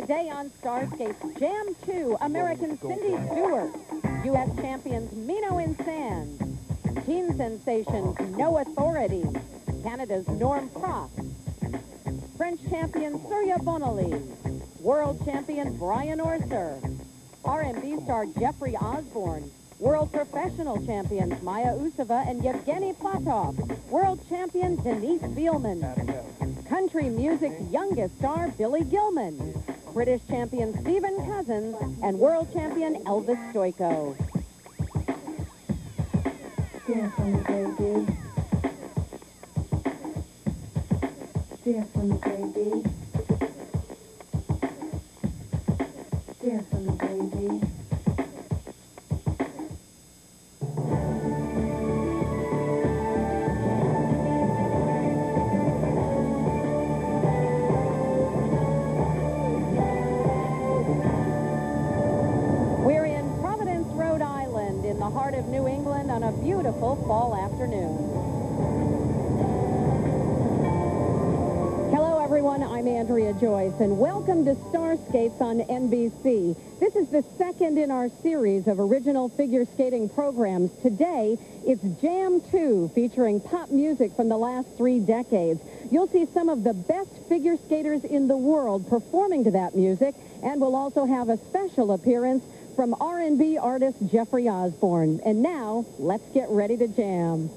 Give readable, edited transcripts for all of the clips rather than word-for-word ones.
Today on Starscape's Jam 2, American Cindy Stewart, U.S. champions Meno Sand, teen sensations No Authority, Canada's Norm Cross, French champion Surya Bonali, world champion Brian Orser, R&B star Jeffrey Osborn, world professional champions Maia Usova and Evdeny Platov, world champion Denise Biellmann, country music's youngest star Billy Gilman, British champion Stephen Cousins, and world champion Elvis Stojko. Dance on the baby. Dance on the baby. Dance on the baby. We're in Providence, Rhode Island, in the heart of New England on a beautiful fall afternoon. Hello, everyone. I'm Andrea Joyce, and welcome to Starscapes on NBC. This is the second in our series of original figure skating programs. Today, it's Jam 2, featuring pop music from the last 3 decades. You'll see some of the best figure skaters in the world performing to that music, and we'll also have a special appearance from R&B artist Jeffrey Osborn. And now, let's get ready to jam.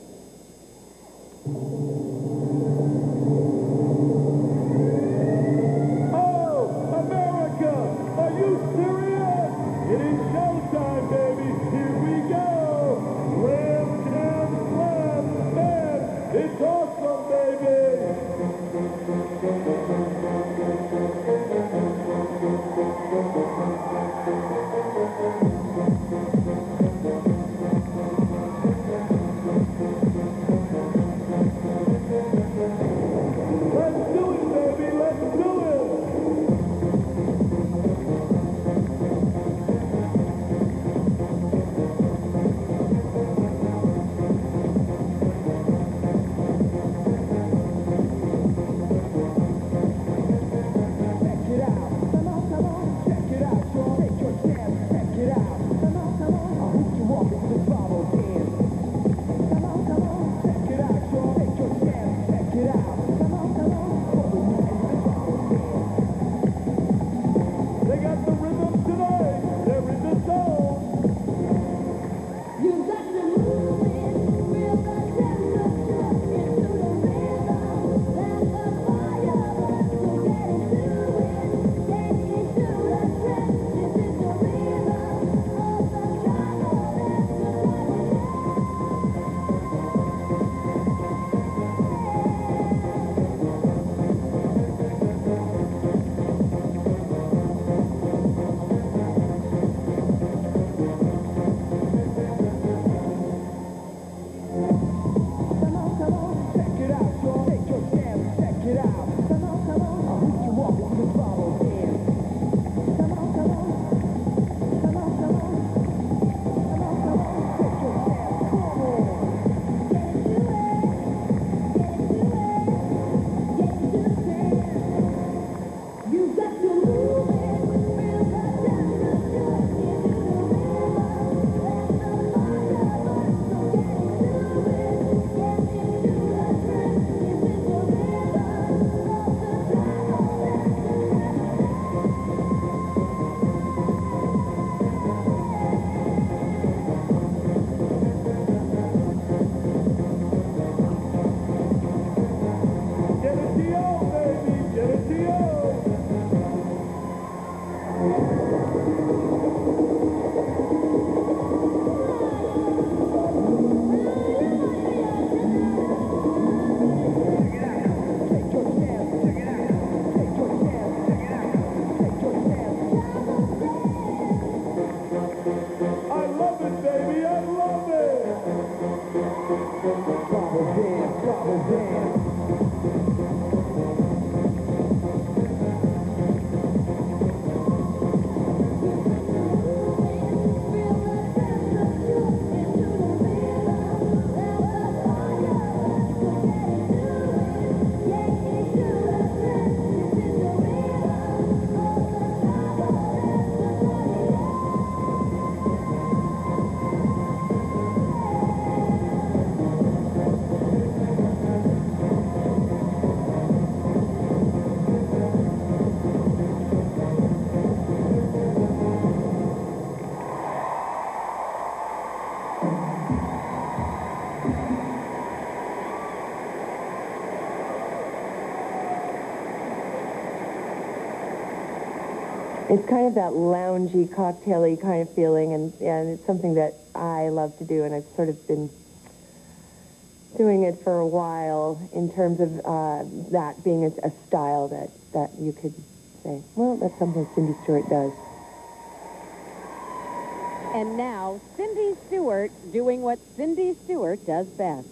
It's kind of that loungy, cocktaily kind of feeling, and it's something that I love to do, and I've sort of been doing it for a while in terms of that being a style that you could say, well, that's something Cindy Stewart does. And now, Cindy Stewart doing what Cindy Stewart does best.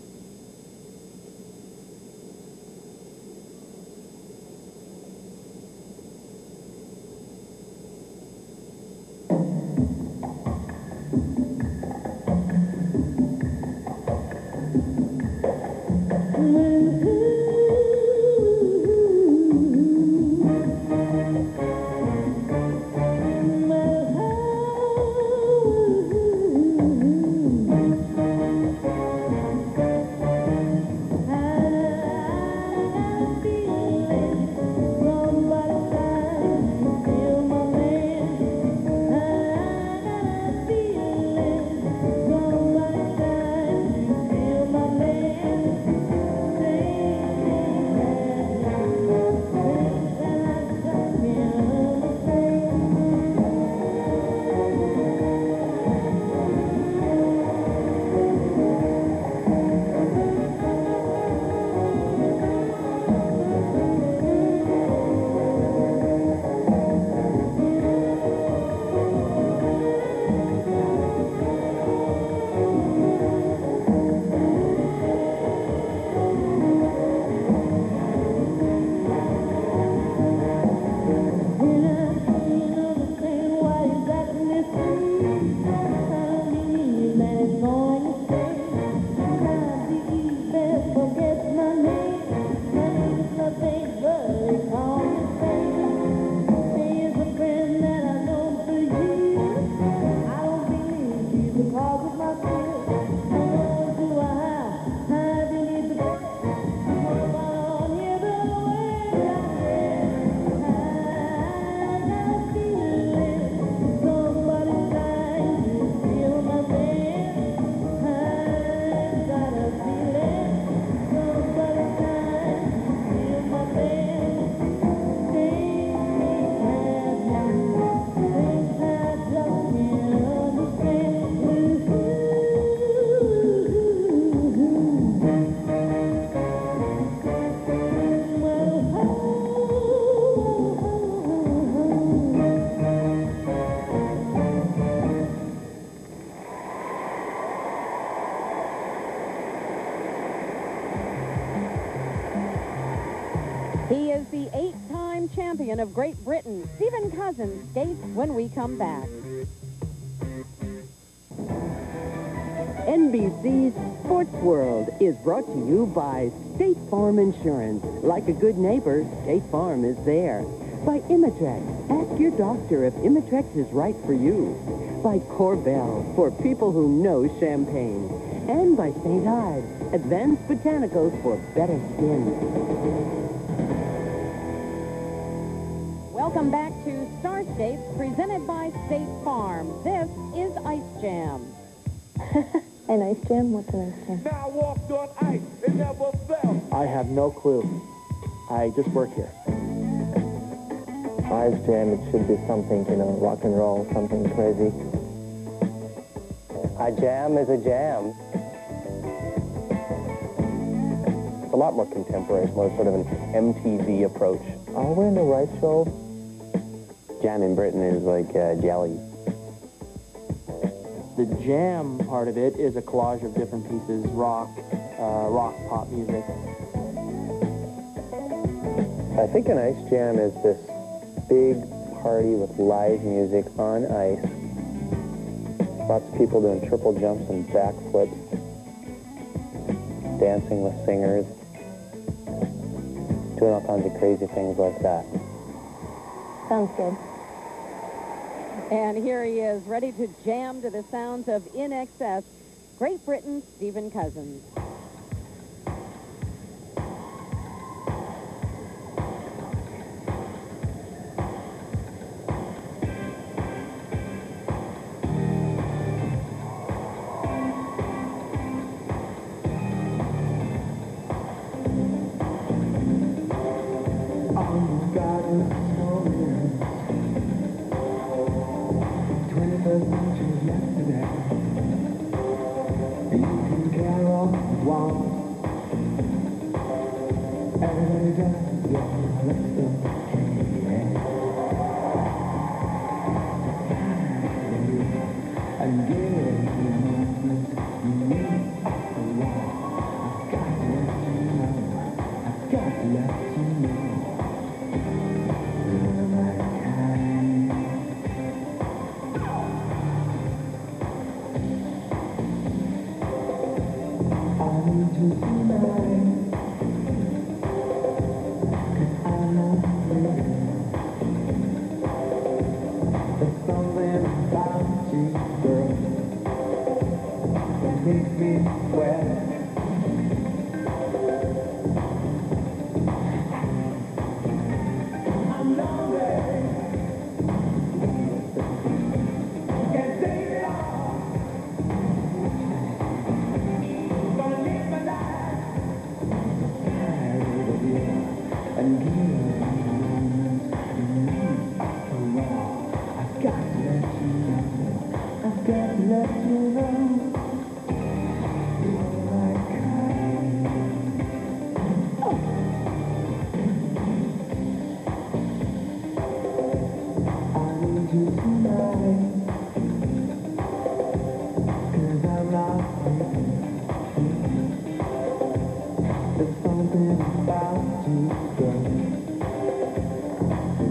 He is the 8-time champion of Great Britain. Stephen Cousins skates when we come back. NBC's Sports World is brought to you by State Farm Insurance. Like a good neighbor, State Farm is there. By Imitrex. Ask your doctor if Imitrex is right for you. By Corbel, for people who know champagne. And by St. Ives, advanced botanicals for better skin. Welcome back to Starscapes, presented by State Farm. This is Ice Jam. An ice jam? What's an ice jam? Now I walked on ice, it never fell. I have no clue. I just work here. Ice jam, it should be something, rock and roll, something crazy. A jam is a jam. It's a lot more contemporary. It's more sort of an MTV approach. Are we in the right show? Jam in Britain is like jelly. The jam part of it is a collage of different pieces, rock, pop music. I think an ice jam is this big party with live music on ice. Lots of people doing triple jumps and backflips, dancing with singers, doing all kinds of crazy things like that. Sounds good. And here he is, ready to jam to the sounds of In Excess, Great Britain, Stephen Cousins.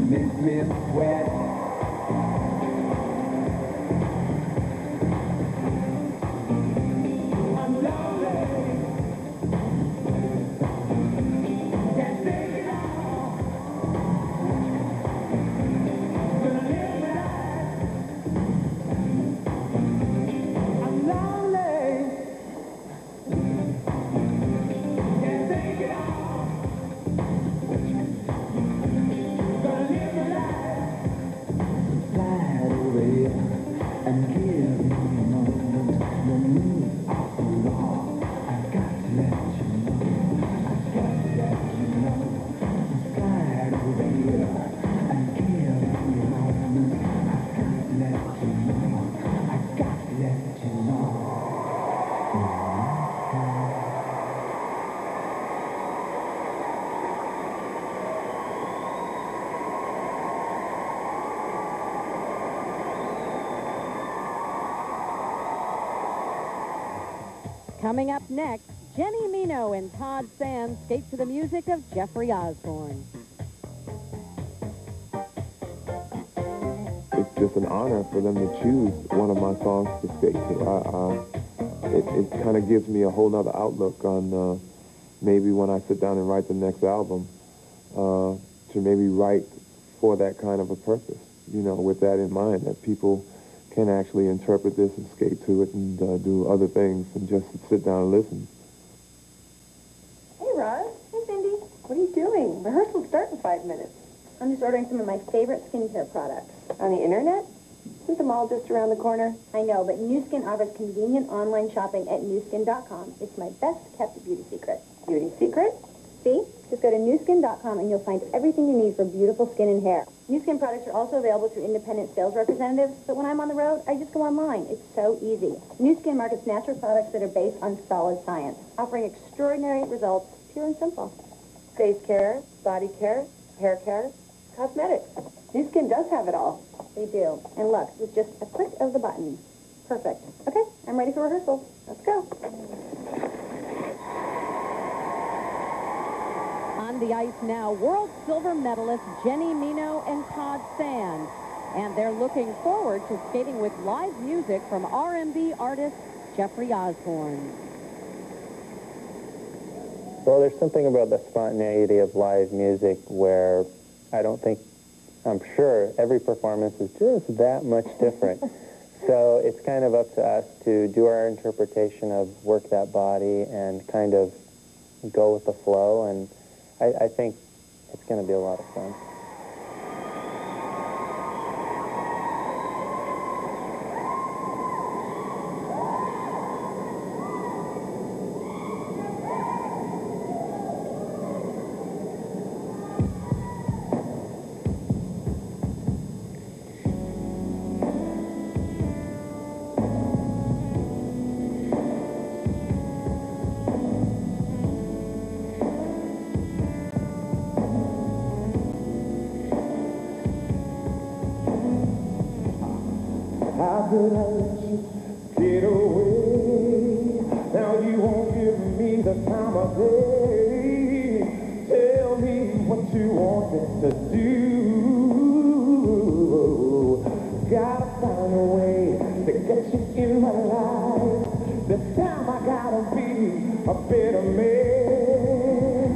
makes me sweat. I'm lonely. Can't take it all. Gonna live life. I'm lonely. Can't take it all. Gonna live life. Slide over here and give me a moment. Your moves are so raw. I got to let you know. I got to let you know. Slide over here and give me a moment. I got to let you know. I got to let you know. Coming up next, Jenni Meno and Todd Sand skate to the music of Jeffrey Osborn. It's just an honor for them to choose one of my songs to skate to. It kind of gives me a whole nother outlook on maybe when I sit down and write the next album, to maybe write for that kind of a purpose, you know, with that in mind, that people can actually interpret this and skate to it and do other things and just sit down and listen. Hey, Roz. Hey, Cindy. What are you doing? Rehearsals start in 5 minutes. I'm just ordering some of my favorite skincare products. On the internet? Isn't the mall just around the corner? I know, but Nu Skin offers convenient online shopping at nuskin.com. It's my best-kept beauty secret. Beauty secret? See? Just go to nuskin.com and you'll find everything you need for beautiful skin and hair. Nu Skin products are also available through independent sales representatives, but when I'm on the road, I just go online. It's so easy. Nu Skin markets natural products that are based on solid science, offering extraordinary results, pure and simple. Face care, body care, hair care, cosmetics. Nu Skin does have it all. They do. And look, with just a click of the button. Perfect. Okay, I'm ready for rehearsal. Let's go. On the ice now, world silver medalist Jenni Meno and Todd Sand. And they're looking forward to skating with live music from R&B artist Jeffrey Osborn. Well, there's something about the spontaneity of live music where I'm sure every performance is just that much different. So it's kind of up to us to do our interpretation of Work That Body and kind of go with the flow, and I think it's going to be a lot of fun. How could I let you get away? Now you won't give me the time of day. Tell me what you want me to do. Gotta find a way to get you in my life. This time I gotta be a better man.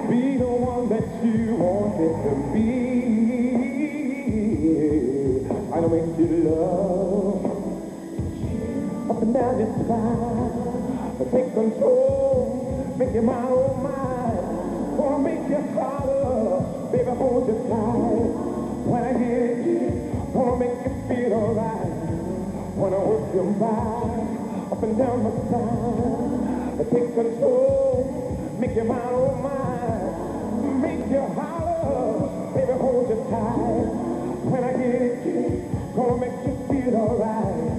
Be the one that you wanted to be. I'll make you love up and down your spine. Take control, make your mind oh mine. Gonna make you holler, baby, hold you tight. When I get you, gonna make you feel alright. When I work your mind up and down my spine. Take control, make your mind oh mine. Make you holler, baby, hold you tight. When I get you, gonna make you feel alright.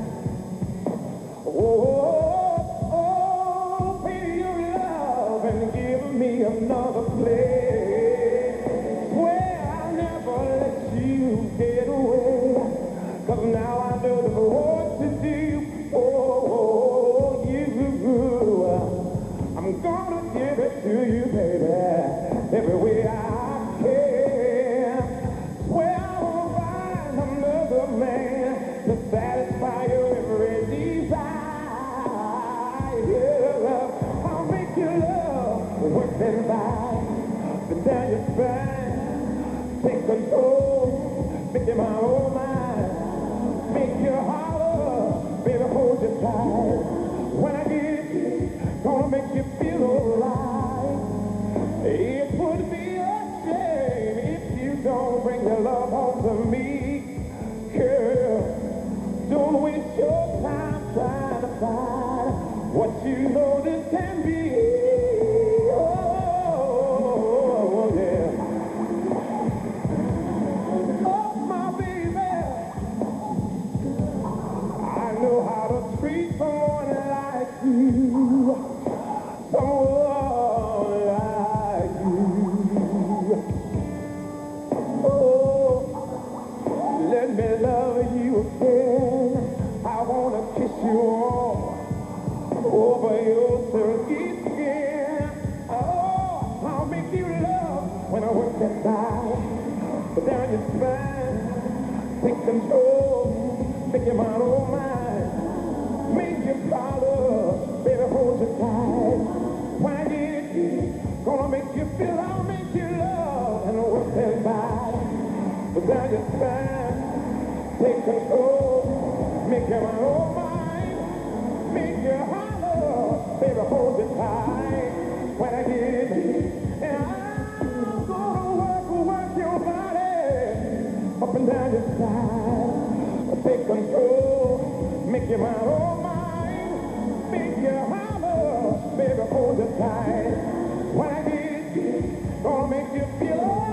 Oh, pay your love and give me another place. Swear I'll never let you get away. 'Cause now I know what to do. Oh, you. I'm gonna give it to you, baby, every way I can. control, make you my own mind, make you holler, baby, hold you tight. When I get you, gonna make you feel alright. It would be a shame if you don't bring your love home to me, girl. Don't waste your time trying to find what you know this can be. Oh, yeah. Oh, my baby. I know how to treat someone like you. Someone like you. Oh, let me love you again. I wanna kiss you all over your silky skin. Oh, I'll make you love when I work that side. But down your spine, take control, make your mind all mine. Make you follow, baby, hold you tight. When I get you, gonna make you feel, I'll make you love and work that side. But down your spine, take control, make your mind all mine. Make you holler, baby, hold it tight. When I get you, and I'm gonna work your body up and down your side. Take control, make your mind all mine. Make you holler, baby, hold it tight. When I get you, gonna make you feel alright.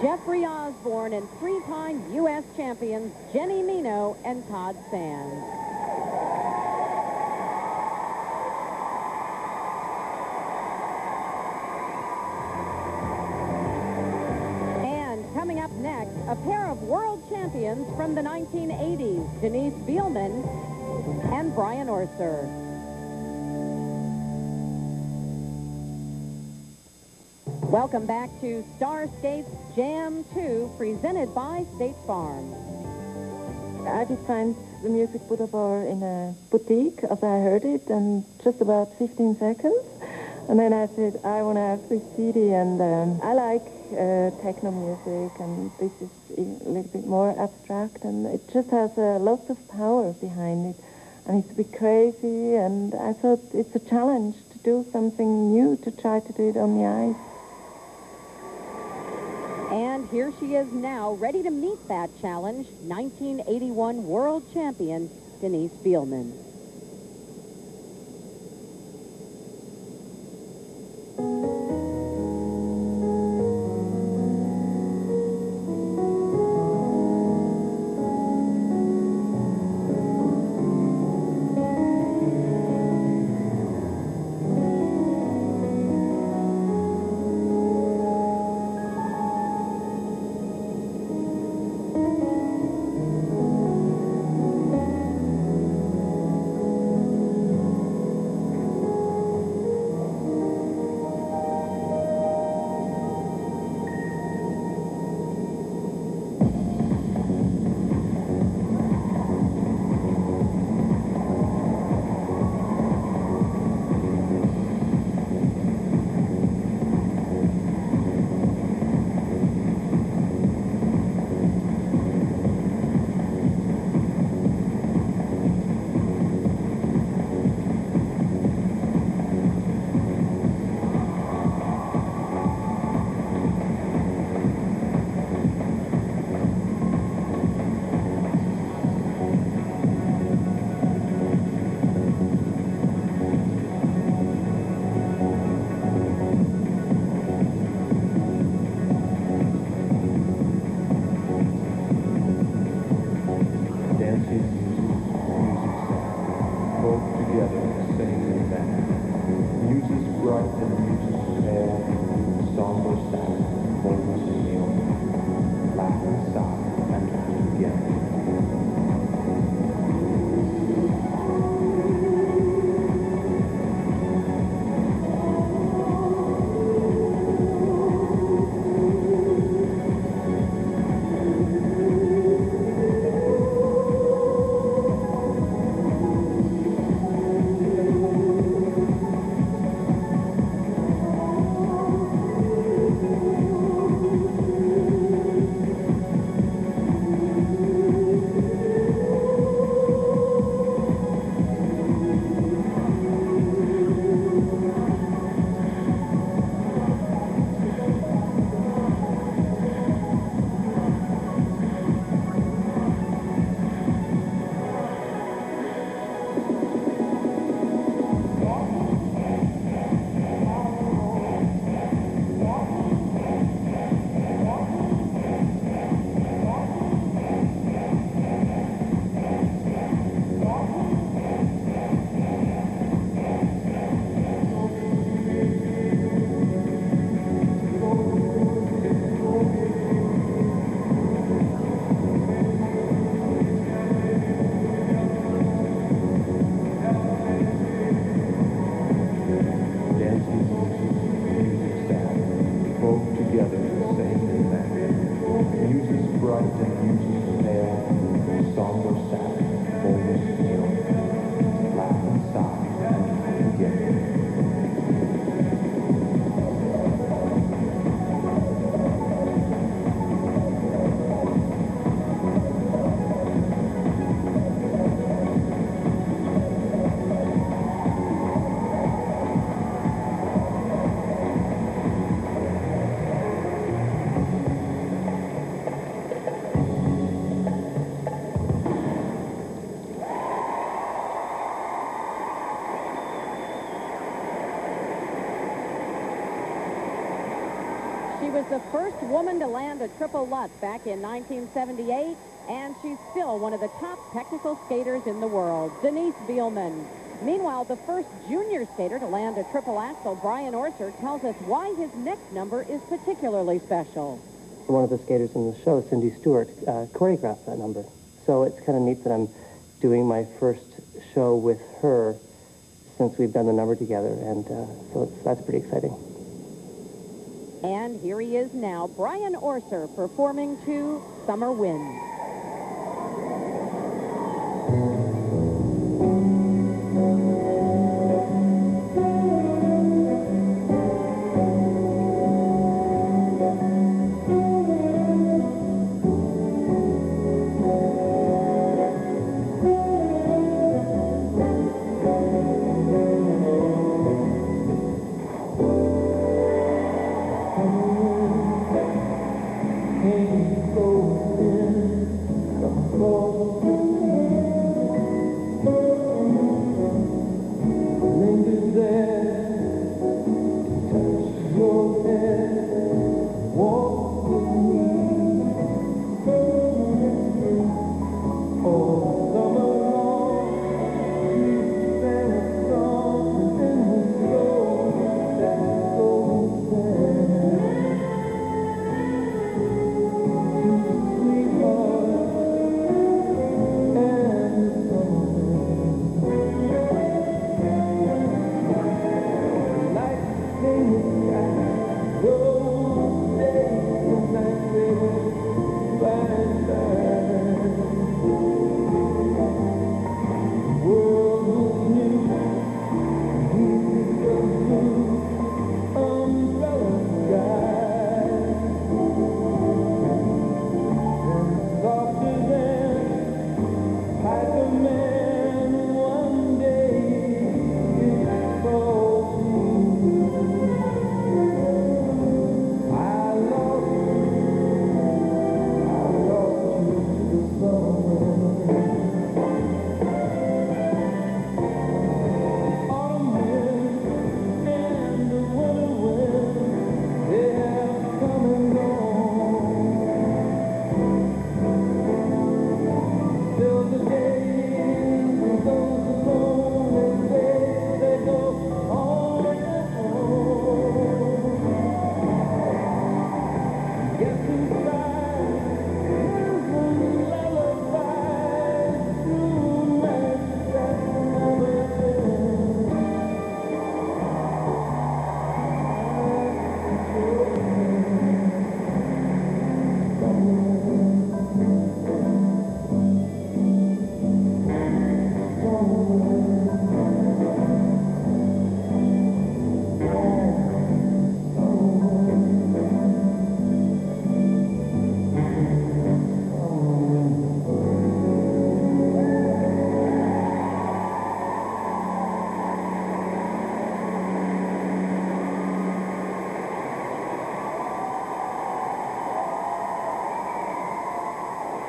Jeffrey Osborn and three-time U.S. champions Jenni Meno and Todd Sand. And coming up next, a pair of world champions from the 1980s, Denise Biellmann and Brian Orser. Welcome back to Star Skates Jam 2, presented by State Farm. I did find the music Buddha in a boutique, as I heard it, and just about 15 seconds. And then I said, I want to have this CD, and I like techno music, and this is a little bit more abstract, and it just has lots of power behind it. And it's a bit crazy, and I thought it's a challenge to do something new, to try to do it on the ice. And here she is now, ready to meet that challenge, 1981 world champion, Denise Biellmann. was the first woman to land a triple Lutz back in 1978, and she's still one of the top technical skaters in the world, Denise Biellmann. Meanwhile, the first junior skater to land a triple axel, Brian Orser, tells us why his next number is particularly special. One of the skaters in the show, Cindy Stewart, choreographed that number. So it's kind of neat that I'm doing my first show with her since we've done the number together, and so that's pretty exciting. And here he is now, Brian Orser, performing to Summer Wind.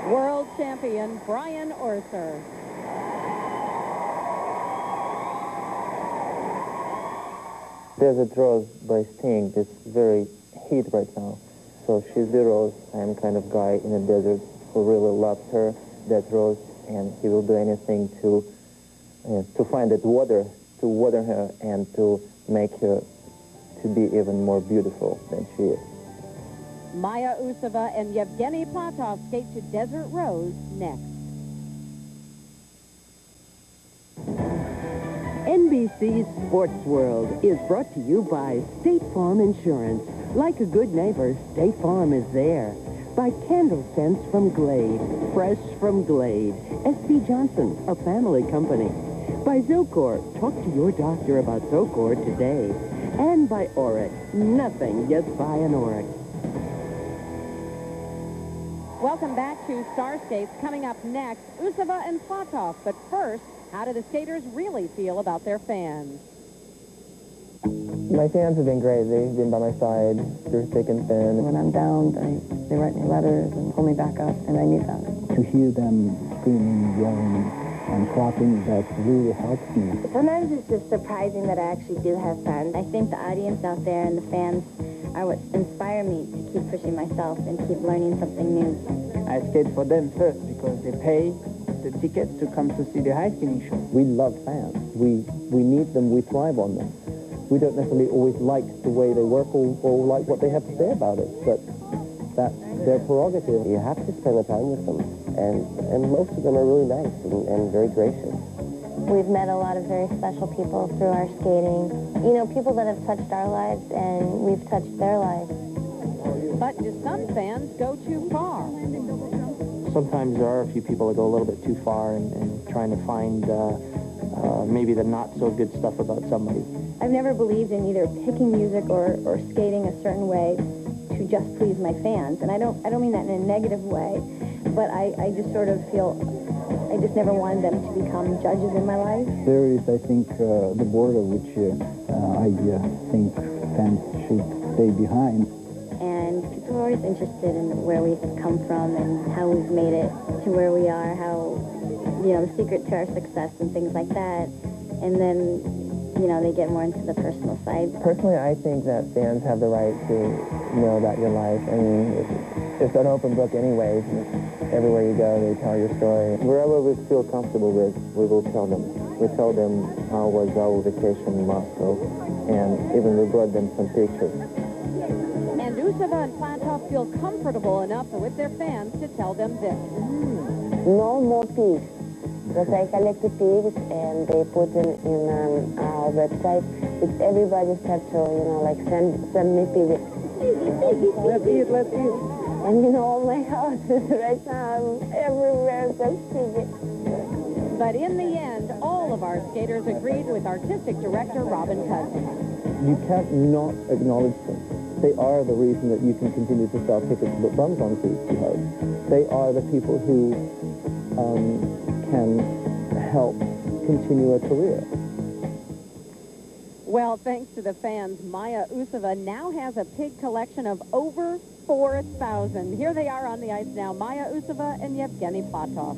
World champion Brian Orser. Desert Rose by Sting is very hit right now. So she's the rose. I'm kind of guy in the desert who really loves her, that rose, and he will do anything to find that water, to water her and to make her to be even more beautiful than she is. Maia Usova and Evdeny Platov skate to Desert Rose next. NBC's Sports World is brought to you by State Farm Insurance. Like a good neighbor, State Farm is there. By Candle Scents from Glade, fresh from Glade. S.C. Johnson, a family company. By Zocor, talk to your doctor about Zocor today. And by Oryx, nothing gets by an Oryx. Welcome back to Star Skates. Coming up next, Usova and Platov. But first, how do the skaters really feel about their fans? My fans have been great. They've been by my side through thick and thin. When I'm down, they write me letters and pull me back up, and I need that. To hear them screaming, yelling, and clapping, that really helps me. Sometimes it's just surprising that I actually do have fans. I think the audience out there and the fans are what inspire me to keep pushing myself and keep learning something new. I skate for them first because they pay the tickets to come to see the ice skating show. We love fans. We need them, we thrive on them. We don't necessarily always like the way they work or like what they have to say about it, but that's their prerogative. You have to spend the time with them, and most of them are really nice and very gracious. We've met a lot of very special people through our skating. You know, people that have touched our lives, and we've touched their lives. But do some fans go too far? Sometimes there are a few people that go a little bit too far and trying to find maybe the not-so-good stuff about somebody. I've never believed in either picking music or skating a certain way to just please my fans. And I don't mean that in a negative way, but I just sort of feel I just never wanted them to become judges in my life. There is, I think, the border which I think fans should stay behind. And people are always interested in where we've come from and how we've made it to where we are, how, you know, the secret to our success and things like that. And then, you know, they get more into the personal side. Personally, I think that fans have the right to know about your life. I mean, it's an open book anyways. Everywhere you go, they tell your story. Wherever we feel comfortable with, we will tell them. We tell them how was our vacation in Moscow, and even we brought them some pictures. And Usova and Platov feel comfortable enough with their fans to tell them this. No more pigs. Because I collected pigs and they put them in our website. If everybody starts to, you know, like send me pigs. Let's eat. And you know, all my houses right now, I'm everywhere just pigs. But in the end, all of our skaters agreed with artistic director Robin Cousins. You can't not acknowledge them. They are the reason that you can continue to sell tickets to put bums on seats, you hope. They are the people who can help continue a career. Well, thanks to the fans, Maia Usova now has a pig collection of over 4,000. Here they are on the ice now, Maia Usova and Evdeny Platov.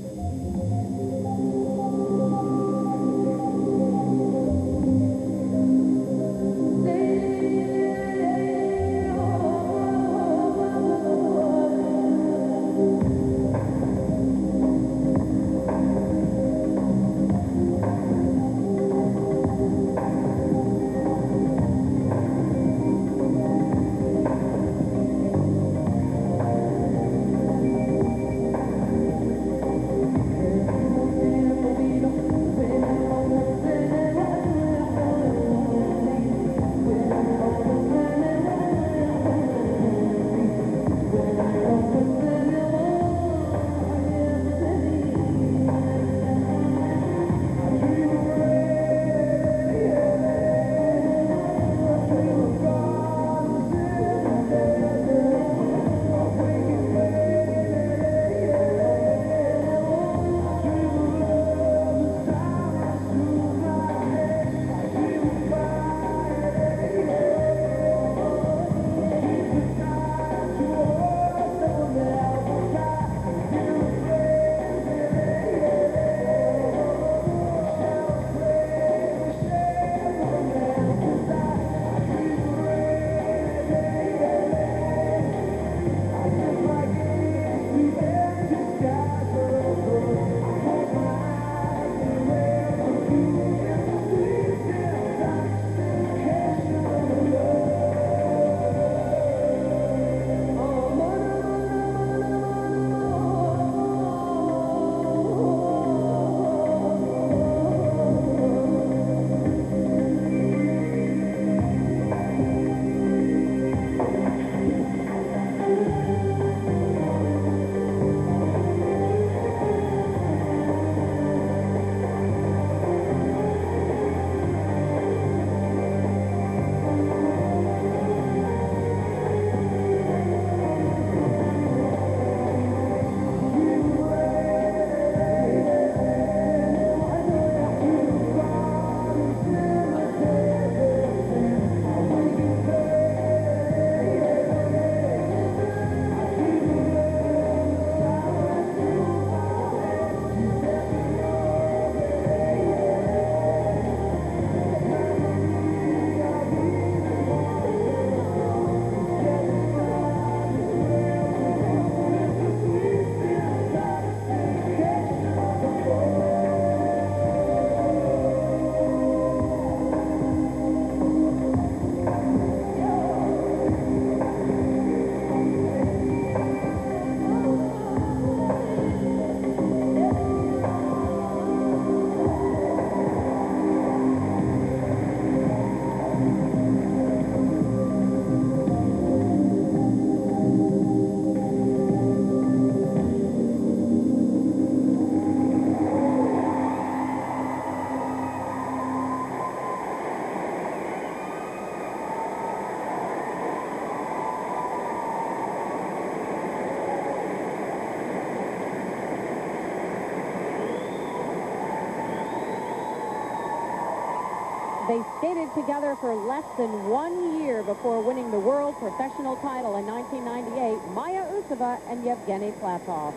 They skated together for less than 1 year before winning the world professional title in 1998, Maia Usova and Evdeny Platov.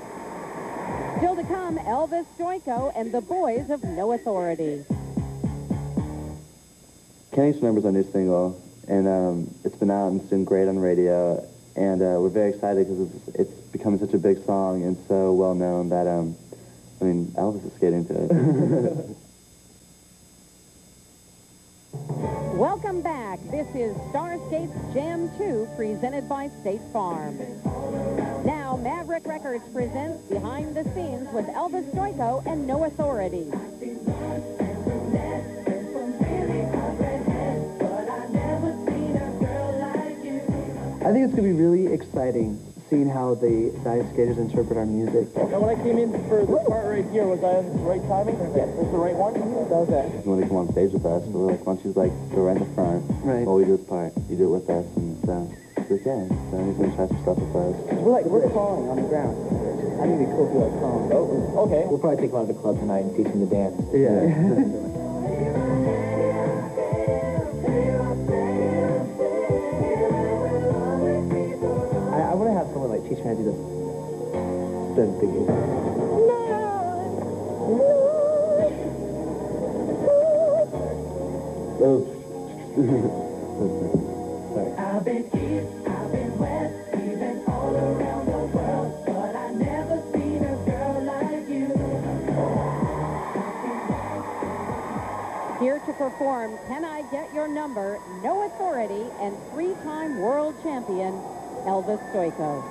Still to come, Elvis Stojko and the Boys of No Authority. Can't Each Number's our new single, and it's been out and it's doing great on radio, and we're very excited because it's becoming such a big song and so well known that, I mean, Elvis is skating to it. Welcome back. This is Starskate's Jam 2, presented by State Farm. Now, Maverick Records presents Behind the Scenes with Elvis Stojko and No Authority. I think it's going to be really exciting seeing how the ice skaters interpret our music. Now, when I came in for this part right here, was I on the right timing? Yes. Was the right one? Okay. You want to come on stage with us, but we're like, why don't you like go right in the front right. while we do this part? You do it with us, and so it's okay. So he's going to try some stuff with us. We're crawling on the ground. I think we cool like crawling. Oh, okay. We'll probably take him out of the club tonight and teach him to dance. Yeah. I want to have someone like teach me how to do this. Spin thinking. I've been east, I've been west, even all around the world, but I never seen a girl like you. Here to perform Can I Get Your Number, No Authority, and three-time world champion, Elvis Stojko.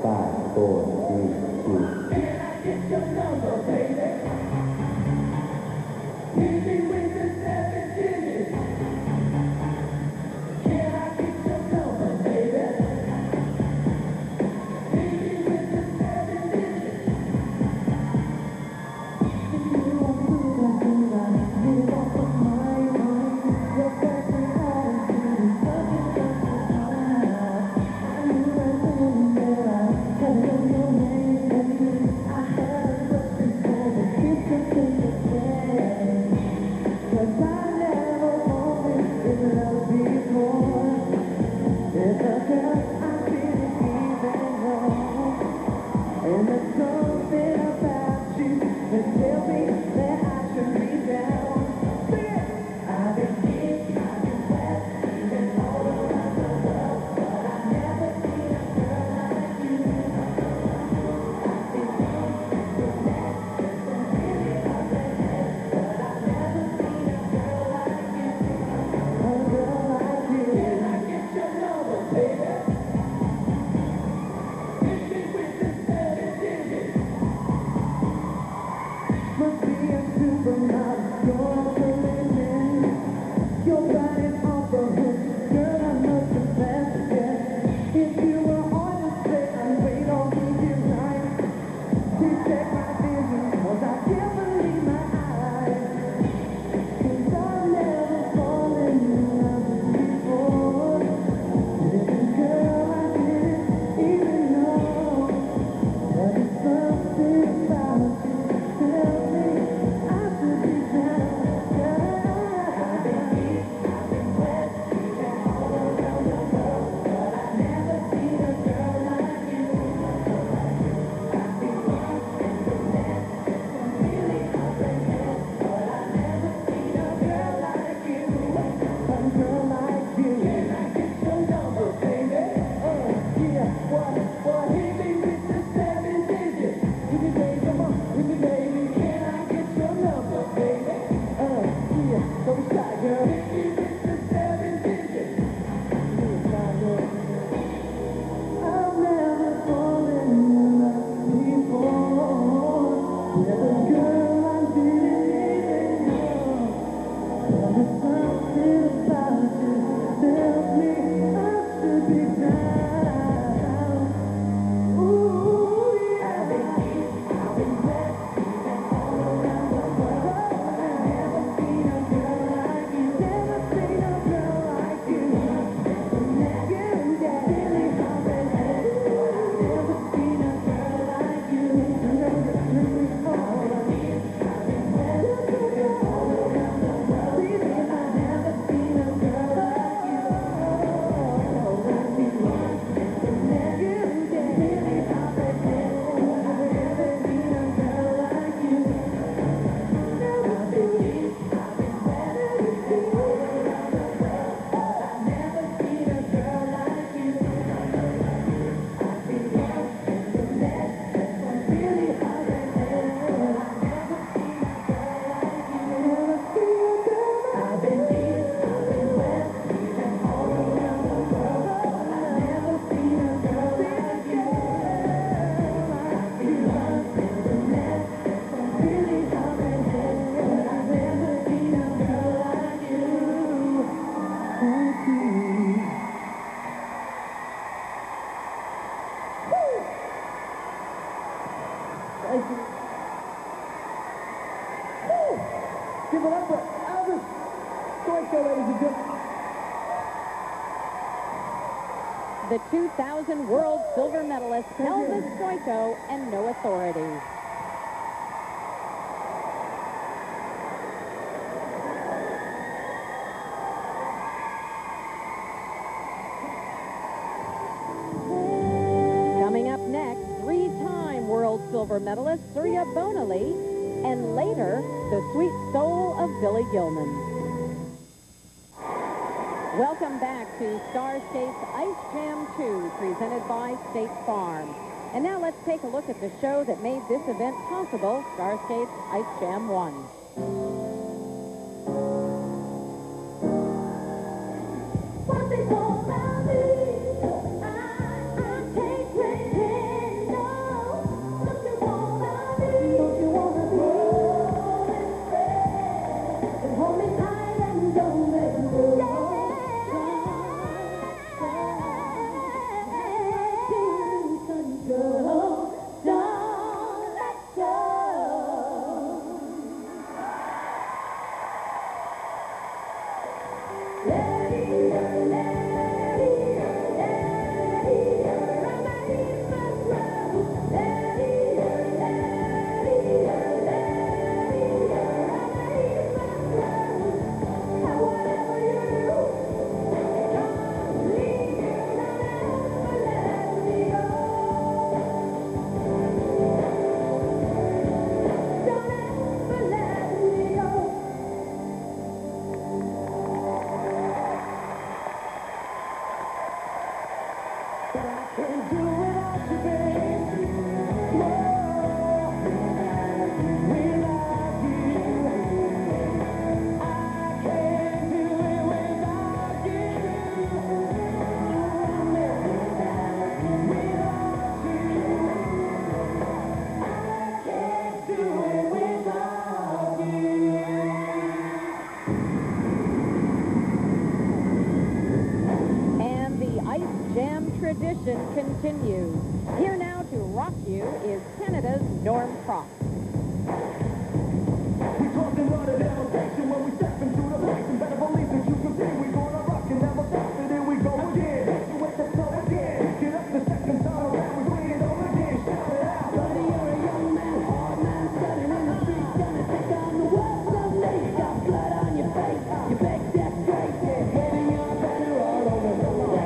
5, 4, 3, 2. Can I get your number, baby? Hit me with the 7 digits. Can I get your number, baby? Hit me with the 7 digits. You won't do that, you won't put my mind. Your personality is such a Give it up for Elvis Stojko, ladies and gentlemen. The 2000 World Silver Medalist Elvis Stojko and No Authority. Coming up next, three-time World Silver Medalist Surya Bonali, and later, the sweet soul of Billy Gilman. Welcome back to Starskate's Ice Jam 2, presented by State Farm. And now let's take a look at the show that made this event possible, Starskate's Ice Jam 1. Tradition continues. Here now to rock you is Canada's Norm Cross. We talking about an elevation when we step into the place, and better believe that you can see we gonna rock and never stop, and here we go again. Hit you with the flow again. Get up the second time around, we bring it on again. Shout it out. Buddy, you're a young man, hard man, standing in the street, gonna take on the world someday. You got blood on your face, you beg death straight, waving your banner all over the place.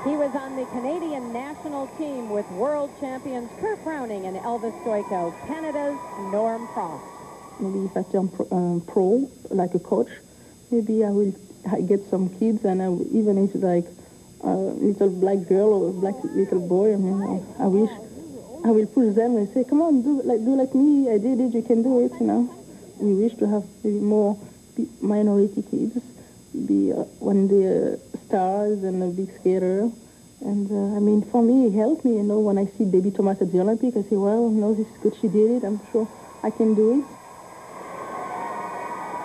He was on the Canadian national team with world champions Kurt Browning and Elvis Stojko, Canada's Norm Prost. Maybe if I turn pro, like a coach, maybe I will get some kids, and even if it's like a little black girl or a black little boy, I mean, I wish I will push them and say, come on, do like me, I did it, you can do it, you know. We wish to have maybe more minority kids, be one day stars and a big skater. And, I mean, for me, it helped me, you know, when I see baby Thomas at the Olympics, I say, well, you know, this is good, she did it, I'm sure I can do it.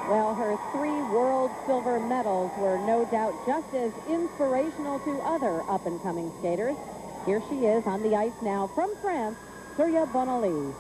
Well, her 3 world silver medals were no doubt just as inspirational to other up-and-coming skaters. Here she is on the ice now from France, Surya Bonali.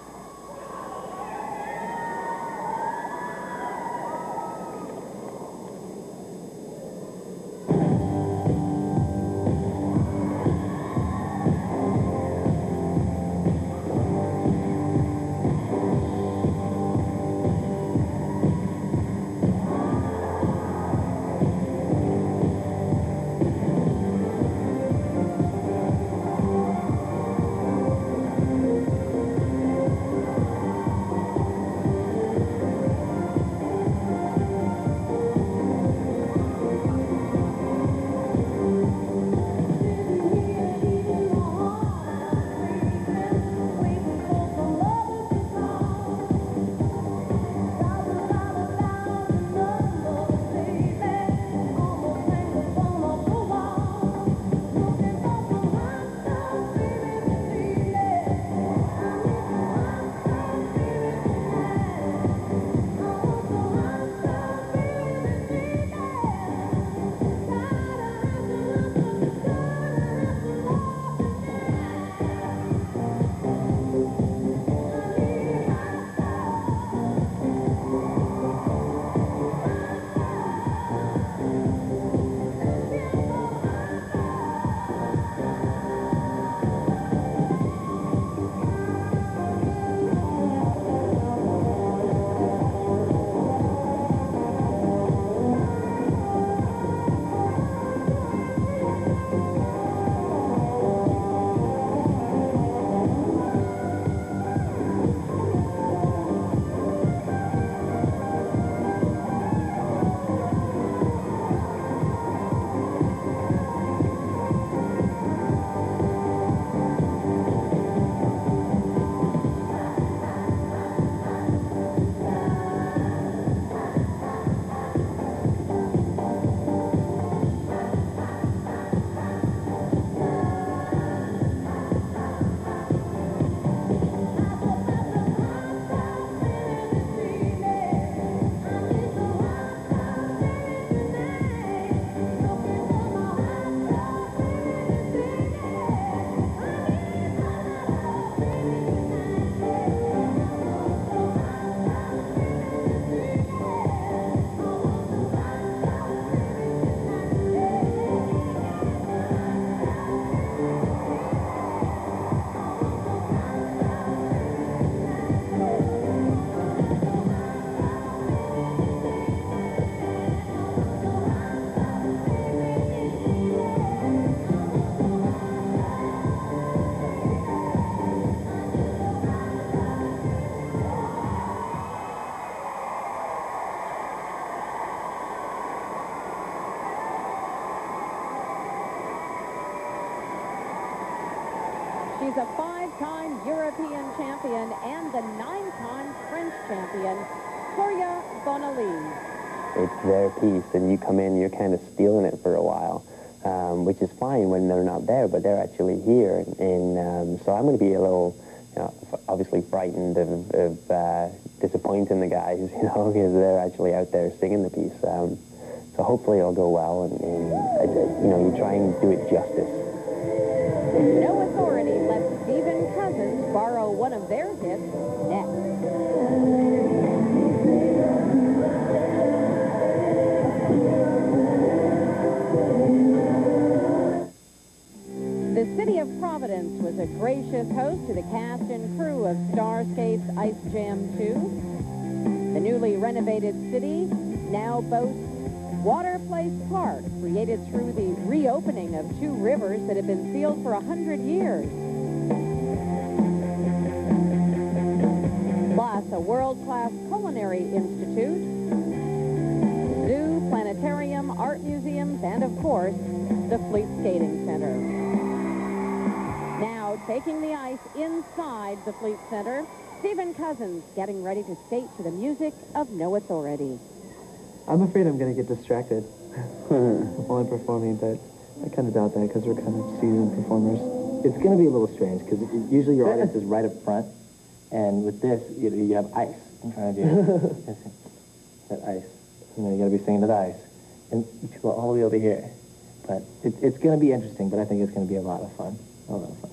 She's a 5-time European champion and the 9-time French champion, Surya Bonali. It's their piece, and you come in, you're kind of stealing it for a while, which is fine when they're not there, but they're actually here. And so I'm going to be a little, you know, obviously frightened of disappointing the guys, you know, because they're actually out there singing the piece. So hopefully it'll go well, and you know, you try and do it justice. No Authority lets Stephen Cousins borrow one of their hits next. The city of Providence was a gracious host to the cast and crew of Starskate's Ice Jam 2. The newly renovated city now boasts Water Place Park, created through the reopening of two rivers that have been sealed for 100 years. Plus, a world-class culinary institute, zoo, planetarium, art museums, and, of course, the Fleet Skating Center. Now, taking the ice inside the Fleet Center, Stephen Cousins getting ready to skate to the music of No Authority. I'm afraid I'm going to get distracted while I'm performing, but I kind of doubt that because we're kind of seasoned performers. It's going to be a little strange because usually your audience is right up front, and with this, you have ice in front of you. That ice. You know, you got to be singing to the ice. And people are all the way over here. But it's going to be interesting, but I think it's going to be a lot of fun. A lot of fun.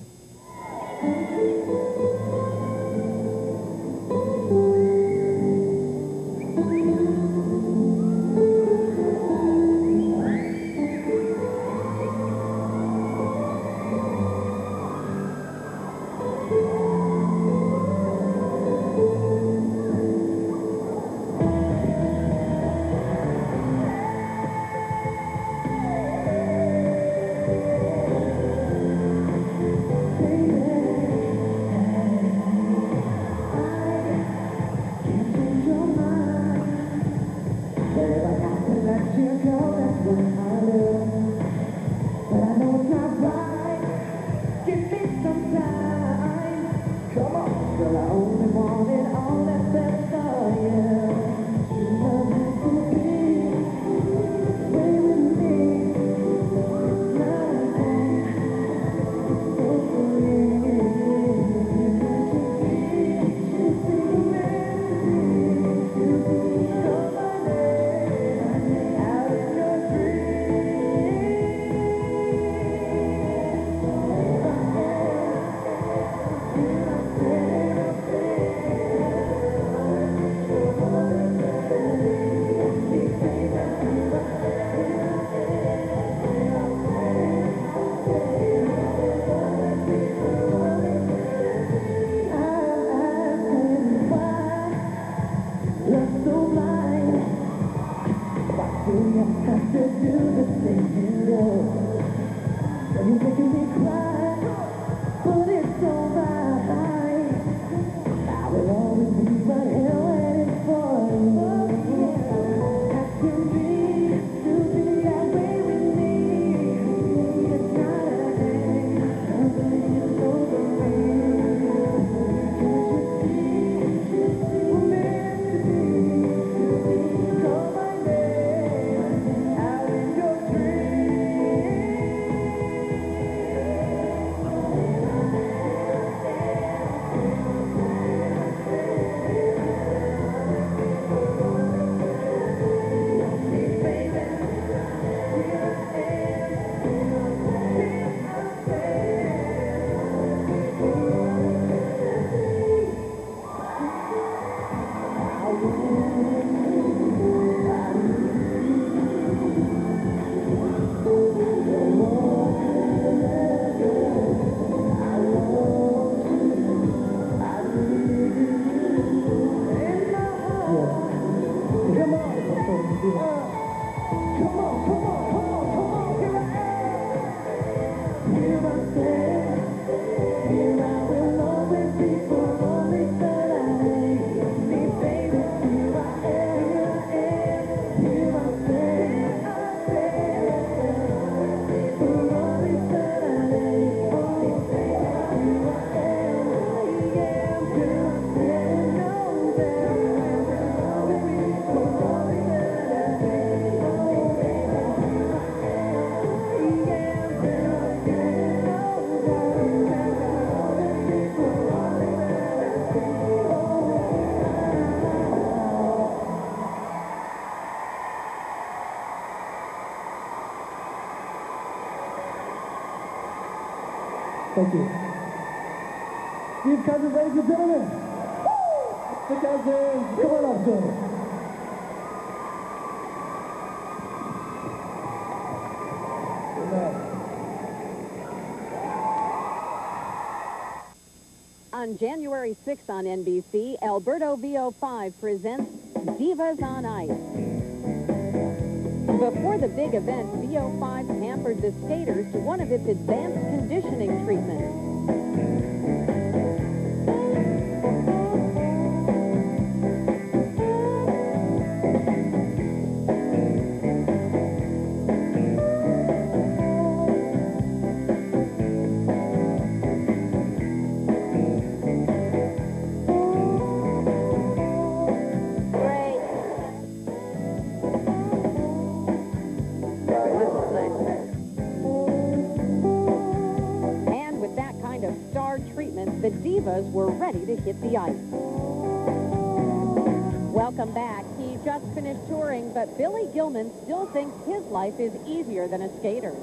Thank you. Steve Cousins, ladies and gentlemen. The Cousins, come on up, sir. On January 6th on NBC, Alberto VO5 presents Divas on Ice. Before the big event, VO5 hampered the skaters to one of its advanced conditioning treatments. The divas were ready to hit the ice. Welcome back. He just finished touring, but Billy Gilman still thinks his life is easier than a skater's.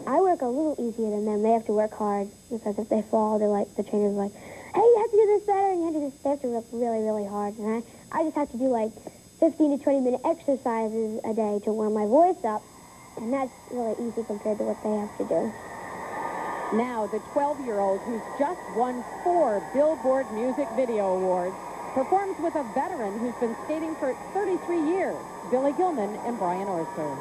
I work a little easier than them. They have to work hard because if they fall, they're like, the trainer's like, hey, you have to do this better, and you have to do this. They have to work really, really hard. And I just have to do like 15 to 20-minute exercises a day to warm my voice up, and that's really easy compared to what they have to do. Now, the 12-year-old who's just won 4 Billboard Music Video Awards performs with a veteran who's been skating for 33 years, Billy Gilman and Brian Orser.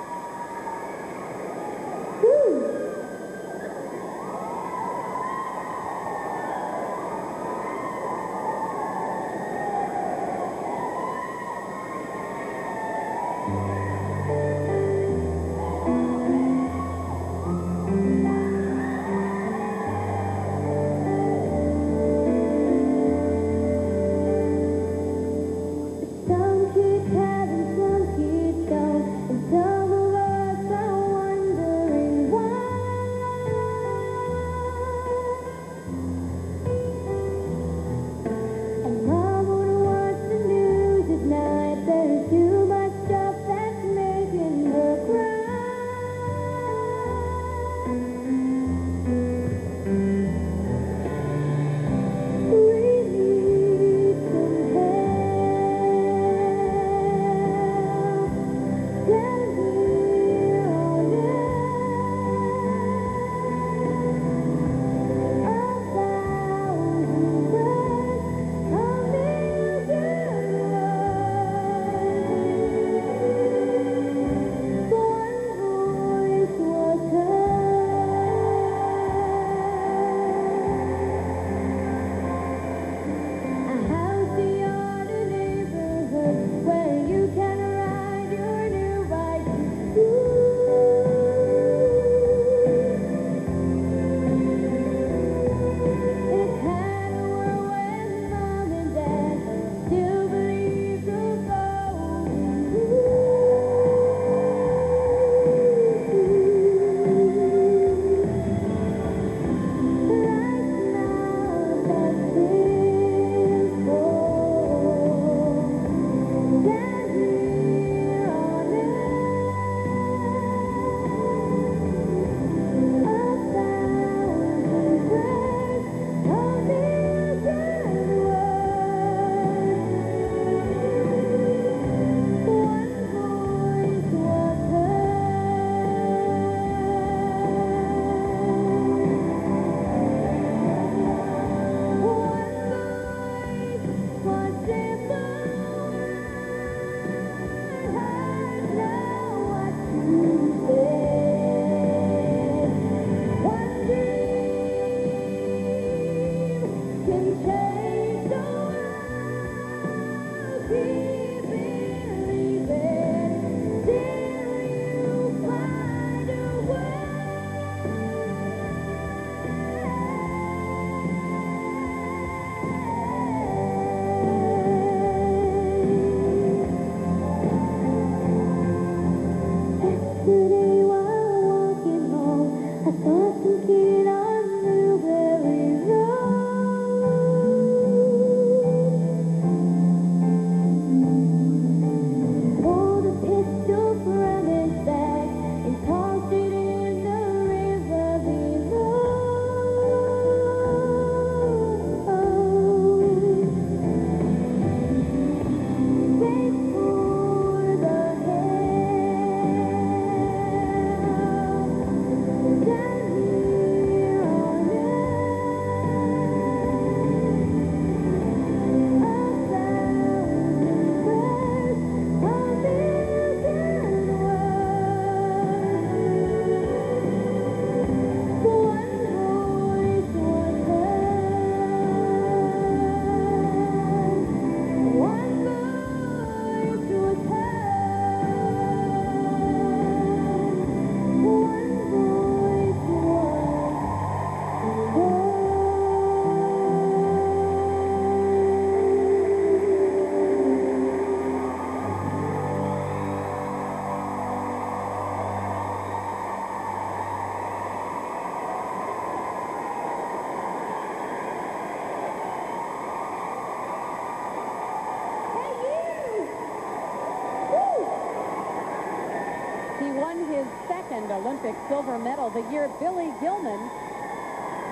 second Olympic silver medal the year Billy Gilman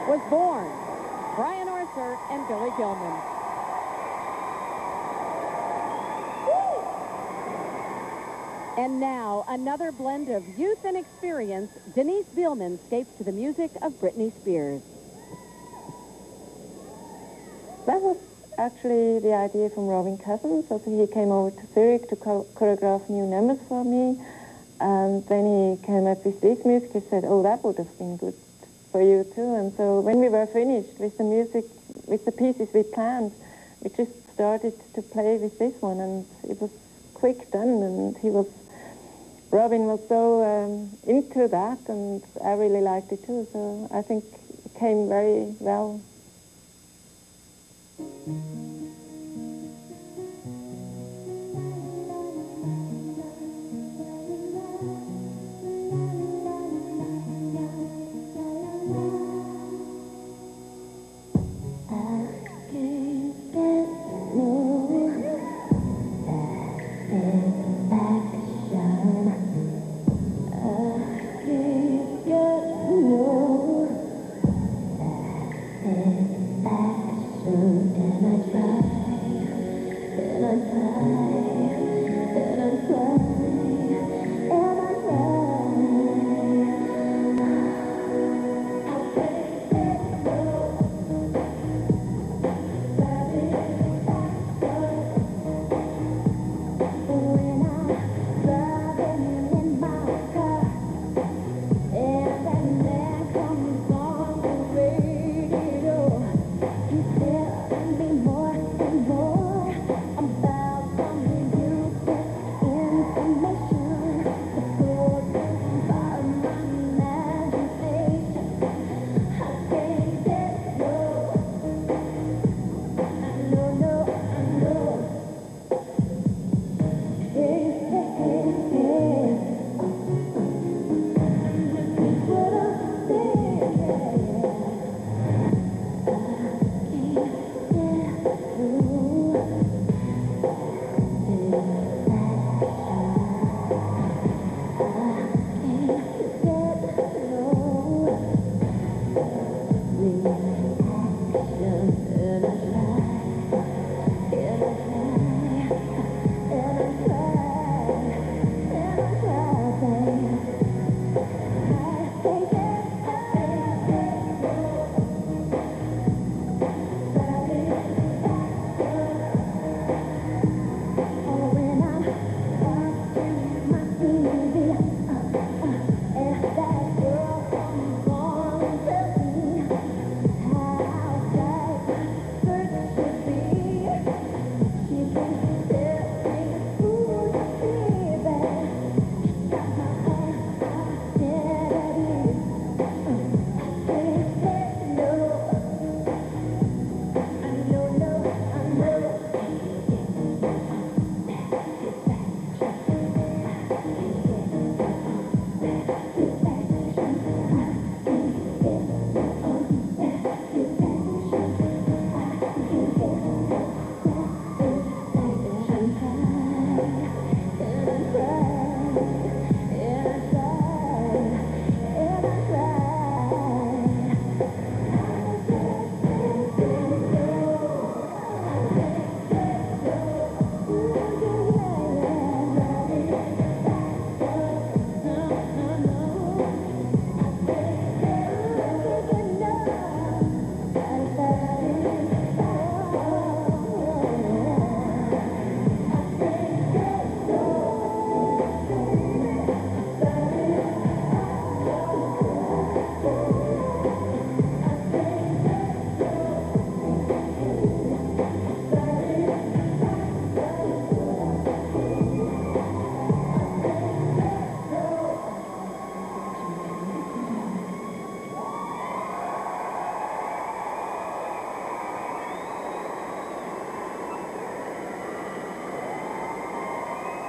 was born. Brian Orser and Billy Gilman. And now, another blend of youth and experience, Denise Biellmann skates to the music of Britney Spears. That was actually the idea from Robin Cousins. Also, he came over to Civic to choreograph new numbers for me. And then he came up with this music. He said, oh, that would have been good for you too. And so when we were finished with the music, with the pieces we planned, we just started to play with this one. And it was quick done. And Robin was so into that, and I really liked it too. So I think it came very well.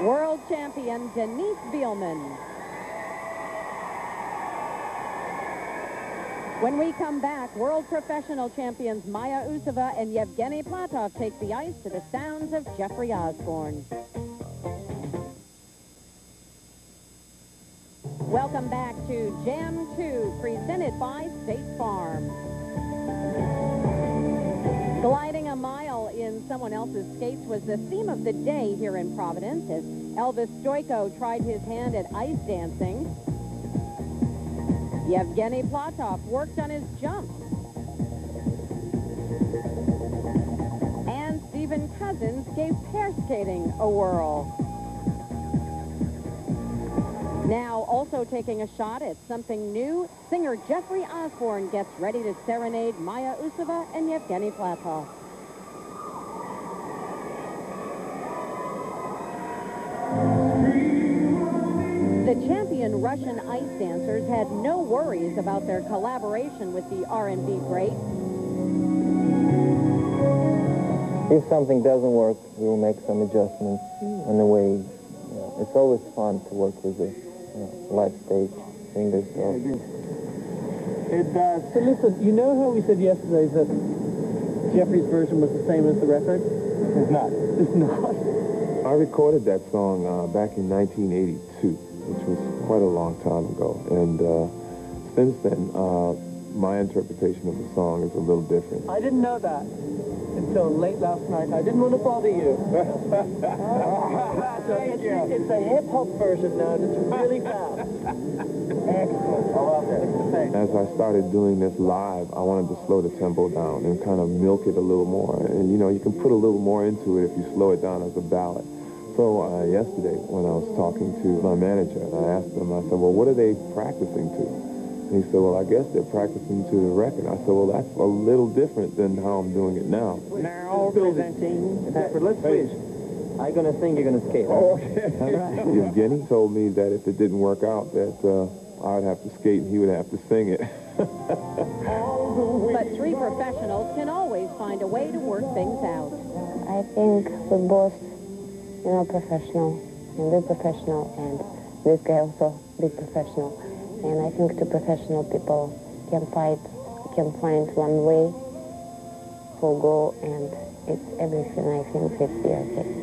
World champion Denise Biellmann. When we come back, world professional champions Maia Usova and Evdeny Platov take the ice to the sounds of Jeffrey Osborn. Welcome back. to Jam 2, presented by State Farm. Gliding a mile in someone else's skates was the theme of the day here in Providence as Elvis Stojko tried his hand at ice dancing. Evdeny Platov worked on his jump. And Stephen Cousins gave pair skating a whirl. Now, also taking a shot at something new, singer Jeffrey Osborn gets ready to serenade Maia Usova and Evdeny Platov. The champion Russian ice dancers had no worries about their collaboration with the R&B great. If something doesn't work, we will make some adjustments on the way. It's always fun to work with the live stage singers. So. It does. So listen, you know how we said yesterday that Jeffrey's version was the same as the record? It's not. It's not. I recorded that song back in 1982, which was quite a long time ago. And since then, my interpretation of the song is a little different. I didn't know that until late last night. I didn't want to bother you. It's a hip-hop version now, and it's really fast. Excellent. I love it. As I started doing this live, I wanted to slow the tempo down and kind of milk it a little more. And, you know, you can put a little more into it if you slow it down as a ballad. So yesterday, when I was talking to my manager, and I asked him, I said, well, what are they practicing to? And he said, well, I guess they're practicing to the record. I said, well, that's a little different than how I'm doing it now. Now presenting. Let's switch. I'm going to sing, you're going to skate. Oh, okay. Evgeny told me that if it didn't work out, that I would have to skate and he would have to sing it. But three professionals can always find a way to work things out. I think we're both, you know, professional, and we're professional, and this guy also big professional. And I think two professional people can find one way for go, and it's everything, I think, 50 or 60.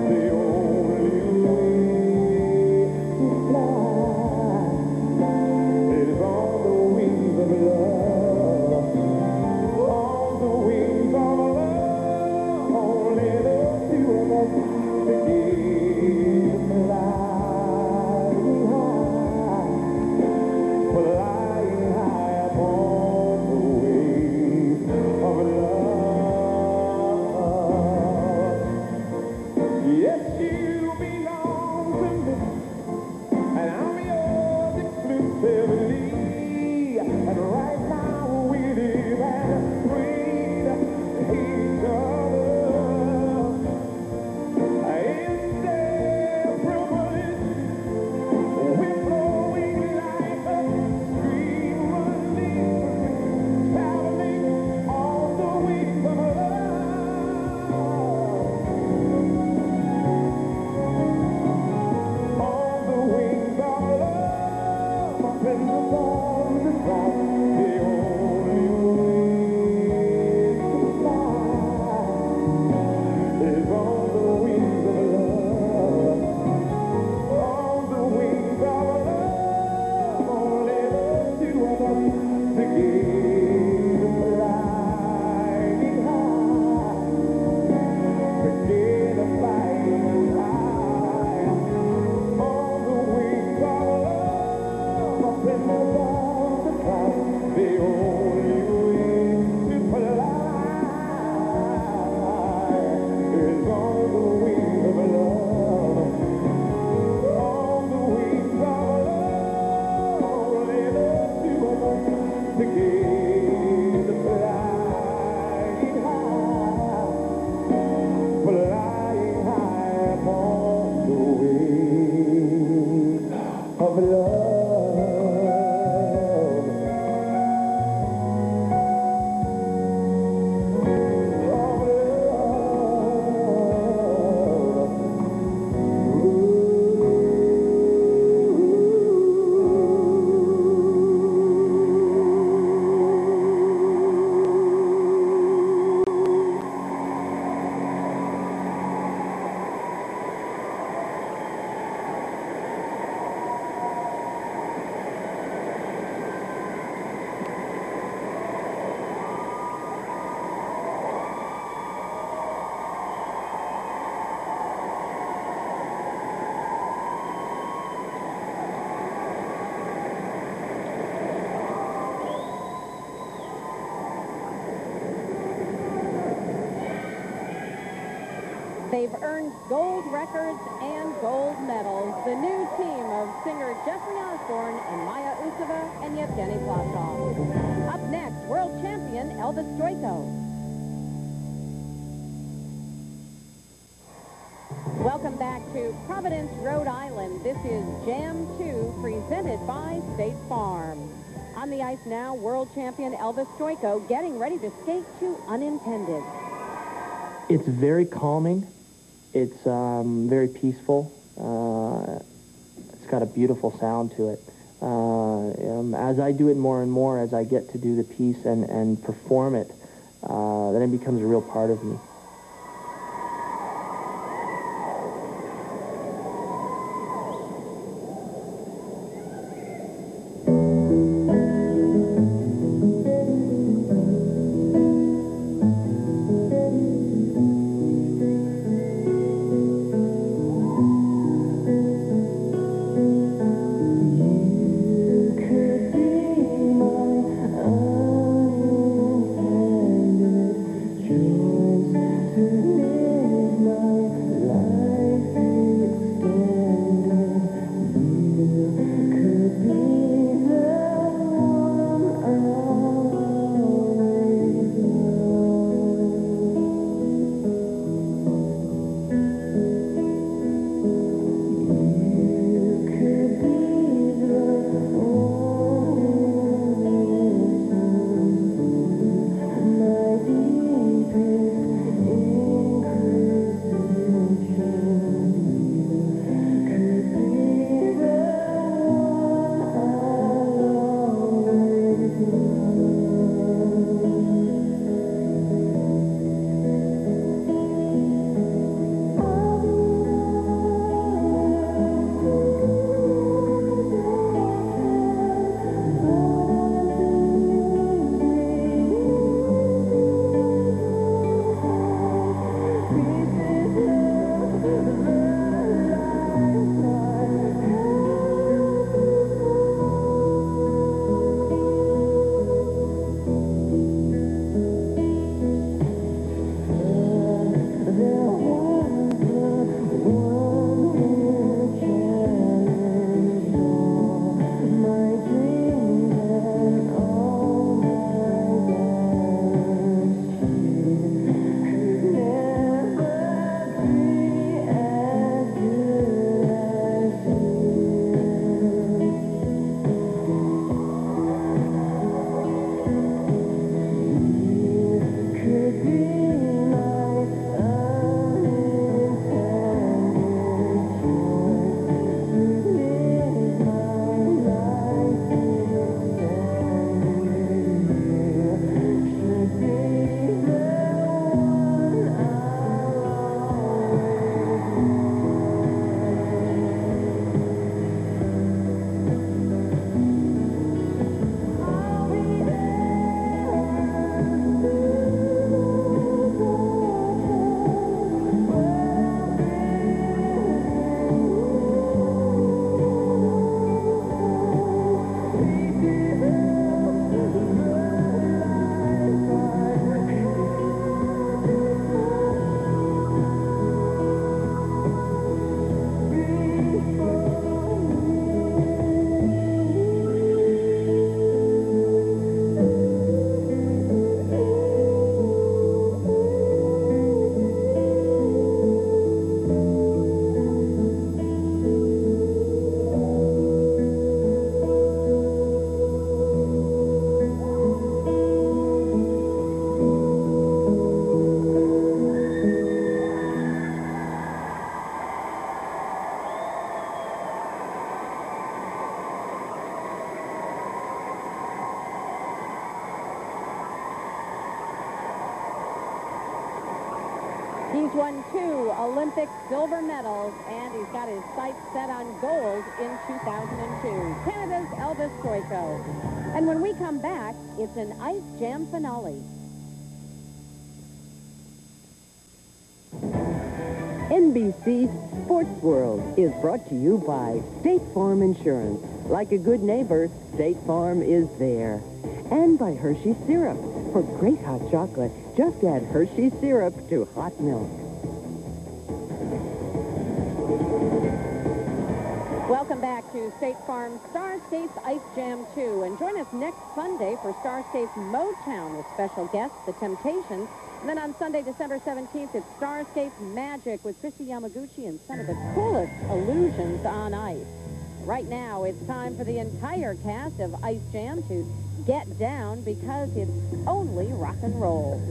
They They've earned gold records and gold medals. The new team of singer Jeffrey Osborn and Maia Usova and Evdeny Platov. Up next, world champion Elvis Stojko. Welcome back to Providence, Rhode Island. This is Jam 2, presented by State Farm. On the ice now, world champion Elvis Stojko getting ready to skate to Unintended. It's very calming. It's very peaceful. It's got a beautiful sound to it. As I do it more and more, as I get to do the piece and perform it, then it becomes a real part of me. Joys He's won 2 Olympic silver medals, and he's got his sights set on gold in 2002. Canada's Elvis Stojko. And when we come back, it's an Ice Jam finale. NBC Sports World is brought to you by State Farm Insurance. Like a good neighbor, State Farm is there. And by Hershey Syrup. For great hot chocolate, just add Hershey Syrup to hot milk. Welcome back to State Farm Starscape's Ice Jam 2. And join us next Sunday for Starscape's Motown with special guests, The Temptations. And then on Sunday, December 17th, it's Starscape's Magic with Christy Yamaguchi and some of the coolest illusions on ice. Right now, it's time for the entire cast of Ice Jam to get down because it's only rock and roll.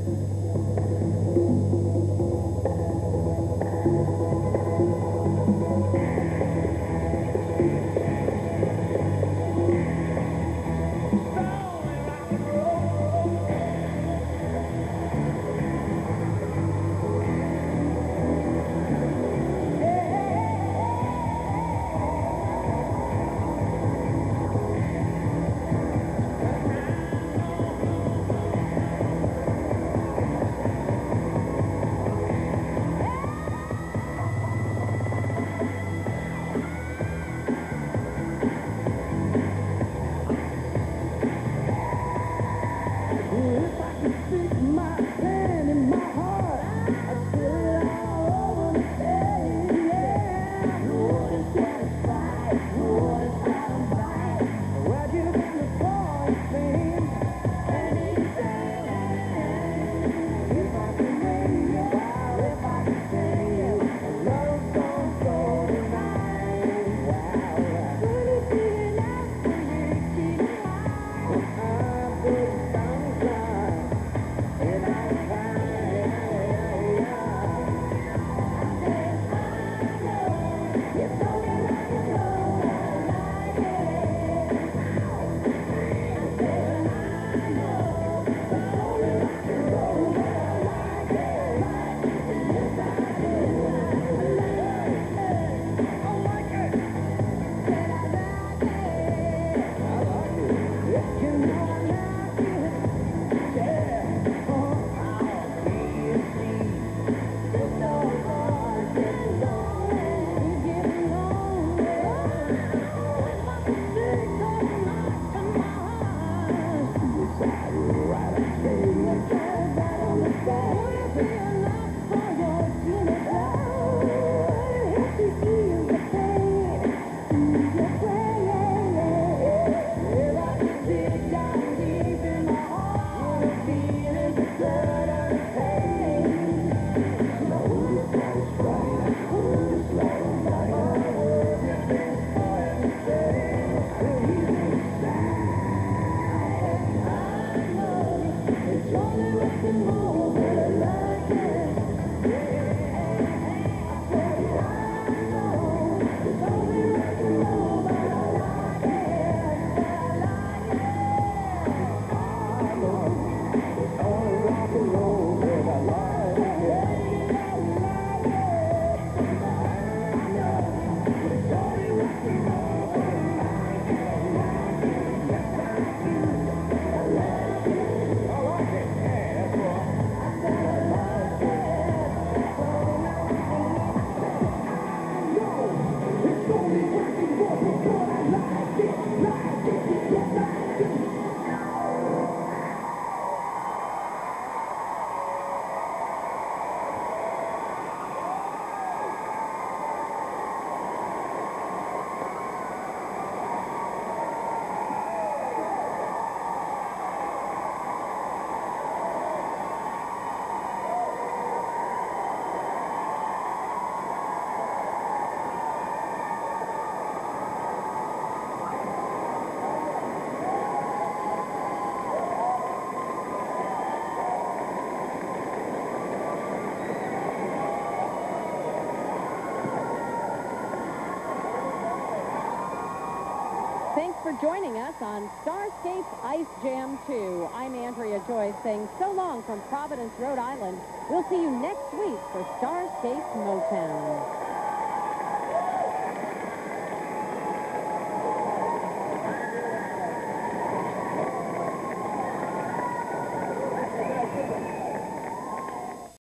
for joining us on Starscape's Ice Jam 2. I'm Andrea Joyce saying so long from Providence, Rhode Island. We'll see you next week for Starscape Motown.